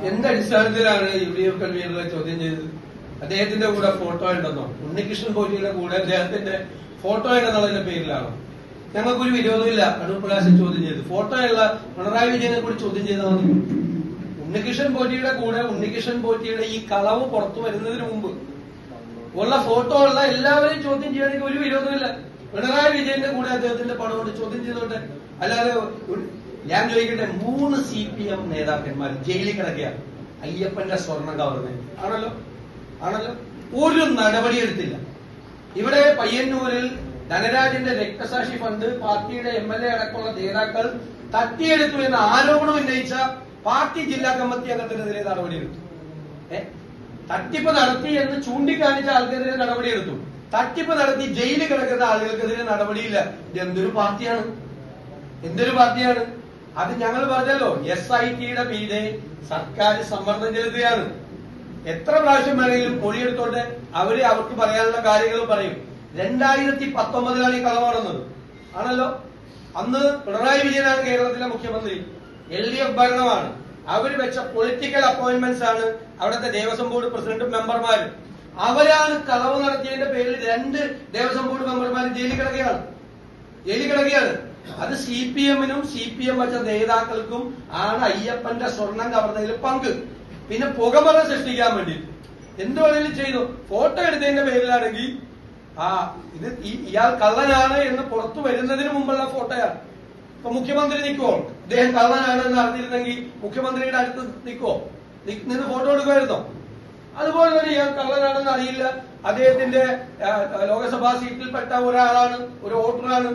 എന്ത് അടിസ്ഥാനത്തിലാണ് UDF കൺവീനറെ ചോദ്യം ചെയ്തത്? അദ്ദേഹത്തിന്റെ കൂടെ ഫോട്ടോ ഉണ്ടെന്നോ? ഉണ്ണികൃഷ്ണൻ പോറ്റിയുടെ കൂടെ അദ്ദേഹത്തിന്റെ ഫോട്ടോ ഉണ്ടെന്നുള്ളതിന്റെ പേരിലാണോ? ഞങ്ങൾക്കൊരു വിരോധമില്ല അടൂർ പ്രകാശൻ ചോദ്യം ചെയ്തു. ഫോട്ടോ ഉള്ള പിണറായി വിജയനെ കൂടി ചോദ്യം ചെയ്താൽ മതി. ഉണ്ണികൃഷ്ണൻ പോറ്റിയുടെ കൂടെ ഉണ്ണികൃഷ്ണൻ പോറ്റിയുടെ ഈ കളവ് പുറത്തു വരുന്നതിന് മുമ്പ് ഉള്ള ഫോട്ടോ ഉള്ള എല്ലാവരെയും ചോദ്യം ചെയ്യണമെങ്കിൽ ഒരു വിരോധമില്ല. പിണറായി വിജയന്റെ കൂടെ അദ്ദേഹത്തിന്റെ പടം കൊണ്ട് ചോദ്യം ചെയ്തോട്ടെ. അല്ലാതെ ഞാൻ ചോദിക്കട്ടെ, 3 CPM നേതാക്കന്മാർ ജയിലിൽ കിടക്കുകയാണ് അയ്യപ്പന്റെ സ്വർണം കവർന്നത് ആണല്ലോ. ഒരു നടപടി എടുത്തില്ല. ഇവിടെ പയ്യന്നൂരിൽ ധനരാജന്റെ രക്തസാക്ഷി ഫണ്ട് പാർട്ടിയുടെ MLA അടക്കമുള്ള നേതാക്കൾ തട്ടിയെടുത്തു എന്ന ആരോപണം ഉന്നയിച്ച പാർട്ടി ജില്ലാ കമ്മിറ്റി അംഗത്തിനെതിരെ നടപടിയെടുത്തു. തട്ടിപ്പ് നടത്തി എന്ന് ചൂണ്ടിക്കാണിച്ച ആൾക്കെതിരെ നടപടിയെടുത്തു. തട്ടിപ്പ് നടത്തി ജയിലിൽ കിടക്കുന്ന ആളുകൾക്കെതിരെ നടപടിയില്ല. ഇതെന്തൊരു പാർട്ടിയാണ്? അത് ഞങ്ങൾ പറഞ്ഞല്ലോ, SITയുടെ മീതെ സർക്കാർ സമ്മർദ്ദം ചെലുത്തുകയാണ്. എത്ര പ്രാവശ്യം വേണമെങ്കിലും മൊഴിയെടുത്തോട്ടെ, അവർക്ക് പറയാനുള്ള കാര്യങ്ങൾ പറയും. 2019 ഈ കളവ് നടന്നത് ആണല്ലോ. അന്ന് പിണറായി വിജയനാണ് കേരളത്തിലെ മുഖ്യമന്ത്രി, LDF ഭരണമാണ്. അവർ വെച്ച പൊളിറ്റിക്കൽ അപ്പോയിന്റ്മെന്റ്സ് ആണ് അവിടുത്തെ ദേവസ്വം ബോർഡ് പ്രസിഡന്റും മെമ്പർമാരും. അവരാണ് കളവ് നടത്തിയതിന്റെ പേരിൽ 2 ദേവസ്വം ബോർഡ് മെമ്പർമാരും ജയിലിൽ കിടക്കുകയാണ്. അത് CPMനും CPM വച്ച നേതാക്കൾക്കും ആണ് അയ്യപ്പന്റെ സ്വർണം കവർന്നതിൽ പങ്ക്. പിന്നെ പുകമറ സൃഷ്ടിക്കാൻ വേണ്ടി എന്ത് വേണമെങ്കിലും ചെയ്തു. ഫോട്ടോ എടുത്തതിന്റെ പേരിലാണെങ്കിൽ ഇത് ഇയാൾ കള്ളനാണ് എന്ന് പുറത്തു വരുന്നതിന് മുമ്പുള്ള ഫോട്ടോയാണ്. ഇപ്പൊ മുഖ്യമന്ത്രി നിൽക്കുമോ? അദ്ദേഹം കള്ളനാണ് എന്ന് അറിഞ്ഞിരുന്നെങ്കിൽ മുഖ്യമന്ത്രിയുടെ അടുത്ത് നിന്ന് ഫോട്ടോ എടുക്കുമായിരുന്നോ? അതുപോലെ തന്നെ ഇയാൾ കള്ളനാണെന്ന് അറിയില്ല, അദ്ദേഹത്തിന്റെ ലോക്സഭാ സീറ്റിൽപ്പെട്ട ഒരാളാണ്, ഒരു വോട്ടറാണ്,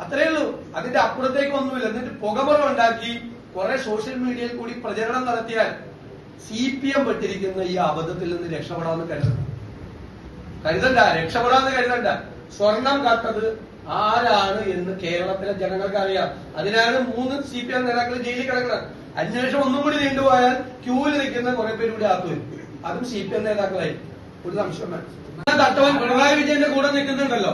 അത്രയേ ഉള്ളൂ. അതിന്റെ അപ്പുറത്തേക്കൊന്നുമില്ല. എന്നിട്ട് പുകമറ ഉണ്ടാക്കി കുറെ സോഷ്യൽ മീഡിയയിൽ കൂടി പ്രചരണം നടത്തിയാൽ CPM പെട്ടിരിക്കുന്ന ഈ അബദ്ധത്തിൽ നിന്ന് രക്ഷപ്പെടാമെന്ന് കരുതണ്ട. സ്വർണം കട്ടത് ആരാണ് എന്ന് കേരളത്തിലെ ജനങ്ങൾക്ക് അറിയാം. അതിനാണ് 3 CPM നേതാക്കൾ ജയിലിൽ കിടക്കുന്നത്. അന്വേഷണം ഒന്നും കൂടി നീണ്ടുപോയാൽ ക്യൂവിൽ നിൽക്കുന്ന കുറെ പേര് കൂടി അകത്തു വരും. അതും CPM നേതാക്കളായി. ഒരു സംശയം വേണം. തട്ടവൻ പിണറായി വിജയന്റെ കൂടെ നിൽക്കുന്നുണ്ടല്ലോ.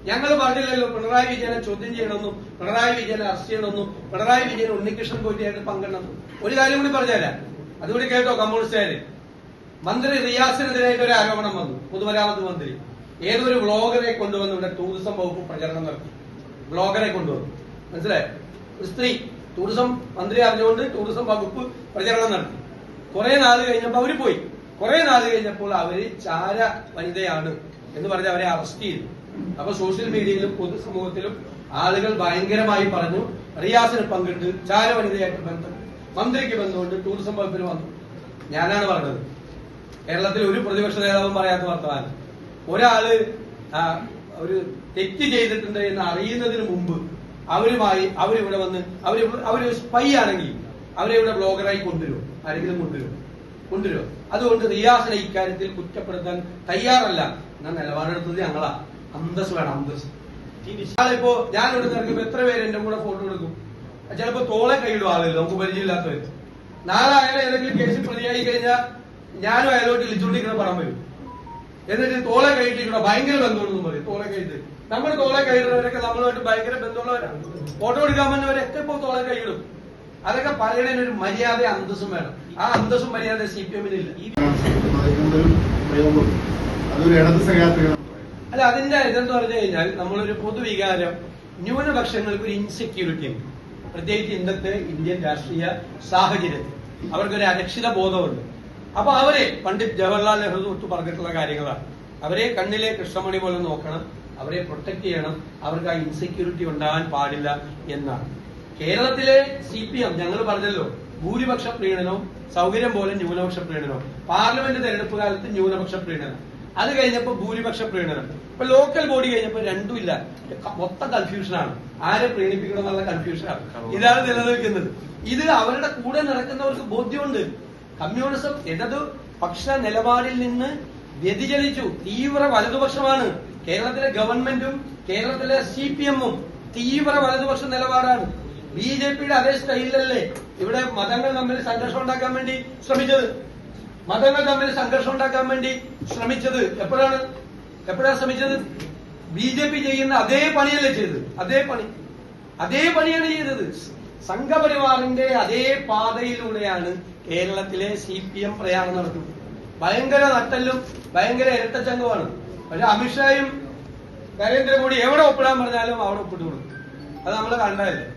ഞങ്ങൾ പറഞ്ഞില്ലല്ലോ പിണറായി വിജയനെ ചോദ്യം ചെയ്യണമെന്നും പിണറായി വിജയനെ അറസ്റ്റ് ചെയ്യണമെന്നും പിണറായി വിജയൻ ഉണ്ണികൃഷ്ണൻ പോറ്റിയായിട്ട് പങ്കെടുക്കണം. ഒരു കാര്യം കൂടി പറഞ്ഞുതരാം, അതുകൂടി കേട്ടോ കമ്മ്യൂണിസ്റ്റുകാര്. മന്ത്രി റിയാസിനെതിരായിട്ട് ഒരു ആരോപണം വന്നു. പൊതുമരാമത്ത് മന്ത്രി ഏതൊരു വ്ളോഗറെ കൊണ്ടുവന്ന് ഇവിടെ ടൂറിസം വകുപ്പ് പ്രചരണം നടത്തി. വ്ളോഗറെ കൊണ്ടുവന്നു, മനസ്സിലായോ? ഒരു സ്ത്രീ ടൂറിസം മന്ത്രി അറിഞ്ഞുകൊണ്ട് ടൂറിസം വകുപ്പ് പ്രചരണം നടത്തി. കുറെ നാൾ കഴിഞ്ഞപ്പോൾ അവര് പോയി. കുറെ നാൾ കഴിഞ്ഞപ്പോൾ അവര് ചാര വനിതയാണ് എന്ന് പറഞ്ഞ് അവരെ അറസ്റ്റ് ചെയ്തു. അപ്പൊ സോഷ്യൽ മീഡിയയിലും പൊതുസമൂഹത്തിലും ആളുകൾ ഭയങ്കരമായി പറഞ്ഞു റിയാസിന് പങ്കിട്ട് ചാര വനിതയായിട്ട് ബന്ധം, മന്ത്രിക്ക് ബന്ധമുണ്ട്, ടൂറിസം വകുപ്പിൽ വന്നു. ഞാനാണ് പറഞ്ഞത്. കേരളത്തിൽ ഒരു പ്രതിപക്ഷ നേതാവും പറയാത്ത വർത്തമാനം. ഒരാള് ഒരു തെറ്റ് ചെയ്തിട്ടുണ്ട് എന്ന് അറിയുന്നതിന് മുമ്പ് അവരിവിടെ വന്ന് അവര് സ്പൈ ആണെങ്കിൽ അവരെ ഇവിടെ ബ്ലോഗറായി കൊണ്ടുവരും. ആരെങ്കിലും കൊണ്ടുവരുമോ? അതുകൊണ്ട് റിയാസിനെ ഇക്കാര്യത്തിൽ കുറ്റപ്പെടുത്താൻ തയ്യാറല്ല. എന്നാൽ നിലപാടെടുത്തത് ഞങ്ങളാ. അന്തസ് വേണം, അന്തസ്. ഇപ്പോ ഞാൻ ഇവിടെ നിൽക്കുമ്പോ എത്ര പേര് എന്റെ കൂടെ ഫോട്ടോ എടുക്കും? ചിലപ്പോ തോളെ കൈയിടും ആളുകൾ, നമുക്ക് പരിചയമില്ലാത്തവർ. നാളെ അയാളെ ഏതെങ്കിലും കേസിൽ പ്രതിയായി കഴിഞ്ഞാൽ ഞാനും അയാളോട്ട് ഇളിച്ചുകൊണ്ടിരിക്കുന്ന പണം വരും. എന്നിട്ട് തോളെ കൈയിട്ടിരിക്കണോ ഭയങ്കര ബന്ധമുണ്ടെന്ന് പറയും. തോളെ കൈയിട്ട് നമ്മൾ തോളെ കൈയിടുന്നവരൊക്കെ നമ്മളുമായിട്ട് ഭയങ്കര ബന്ധമുള്ളവരാണ്. ഫോട്ടോ എടുക്കാൻ വന്നവരൊക്കെ ഇപ്പോ തോളെ കൈയിടും. അതൊക്കെ പറയണതിന് ഒരു മര്യാദ, അന്തസ്സും വേണം. ആ അന്തസ്സും മര്യാദ CPMനില്ല. അല്ല, അതിന്റെ ഇതെന്ന് പറഞ്ഞു കഴിഞ്ഞാൽ നമ്മളൊരു പൊതുവികാരം, ന്യൂനപക്ഷങ്ങൾക്ക് ഒരു ഇൻസെക്യൂരിറ്റി ഉണ്ട്. പ്രത്യേകിച്ച് ഇന്നത്തെ ഇന്ത്യൻ രാഷ്ട്രീയ സാഹചര്യത്തിൽ അവർക്കൊരു അരക്ഷിത ബോധമുണ്ട്. അപ്പൊ അവരെ പണ്ഡിറ്റ് ജവഹർലാൽ നെഹ്റു തൊട്ട് പറഞ്ഞിട്ടുള്ള കാര്യങ്ങളാണ്. അവരെ കണ്ണിലെ കൃഷ്ണമണി പോലെ നോക്കണം, അവരെ പ്രൊട്ടക്ട് ചെയ്യണം, അവർക്ക് ആ ഇൻസെക്യൂരിറ്റി ഉണ്ടാകാൻ പാടില്ല എന്നാണ്. കേരളത്തിലെ CPM ഞങ്ങൾ പറഞ്ഞല്ലോ, ഭൂരിപക്ഷ പ്രീണനവും സൗകര്യം പോലെ ന്യൂനപക്ഷ പ്രീണനവും. പാർലമെന്റ് തെരഞ്ഞെടുപ്പ് കാലത്ത് ന്യൂനപക്ഷ പ്രീണനം, അത് കഴിഞ്ഞപ്പോ ഭൂരിപക്ഷ പ്രീണനം. ഇപ്പൊ ലോക്കൽ ബോഡി കഴിഞ്ഞപ്പോ രണ്ടുമില്ല. മൊത്തം കൺഫ്യൂഷനാണ്. ആരെ പ്രീണിപ്പിക്കണം എന്നുള്ള കൺഫ്യൂഷനാണ്. ഇതാണ് നിലനിൽക്കുന്നത്. ഇത് അവരുടെ കൂടെ നടക്കുന്നവർക്ക് ബോധ്യമുണ്ട്. കമ്മ്യൂണിസം ഇടതുപക്ഷ നിലപാടിൽ നിന്ന് വ്യതിചലിച്ചു. തീവ്ര വലതുപക്ഷമാണ് കേരളത്തിലെ ഗവൺമെന്റും കേരളത്തിലെ CPMഉം. തീവ്ര വലതുപക്ഷ നിലപാടാണ്. BJPയുടെ അതേ സ്റ്റൈലിലല്ലേ ഇവിടെ മതങ്ങൾ തമ്മിൽ സംഘർഷം ഉണ്ടാക്കാൻ വേണ്ടി ശ്രമിച്ചത്? എപ്പോഴാണ് ശ്രമിച്ചത്? BJP ചെയ്യുന്ന അതേ പണിയല്ലേ ചെയ്തത്? അതേ പണിയാണ് ചെയ്തത്. സംഘപരിവാറിന്റെ അതേ പാതയിലൂടെയാണ് കേരളത്തിലെ CPM പ്രയാണം നടത്തുന്നത്. ഭയങ്കര നട്ടല്ലും ഭയങ്കര ഇരട്ടച്ചങ്കമാണ്. പക്ഷെ അമിത്ഷായും നരേന്ദ്രമോദി എവിടെ ഒപ്പിടാൻ പറഞ്ഞാലും അവിടെ ഒപ്പിട്ട് കൊടുക്കും. അത് നമ്മൾ കണ്ടതല്ലേ.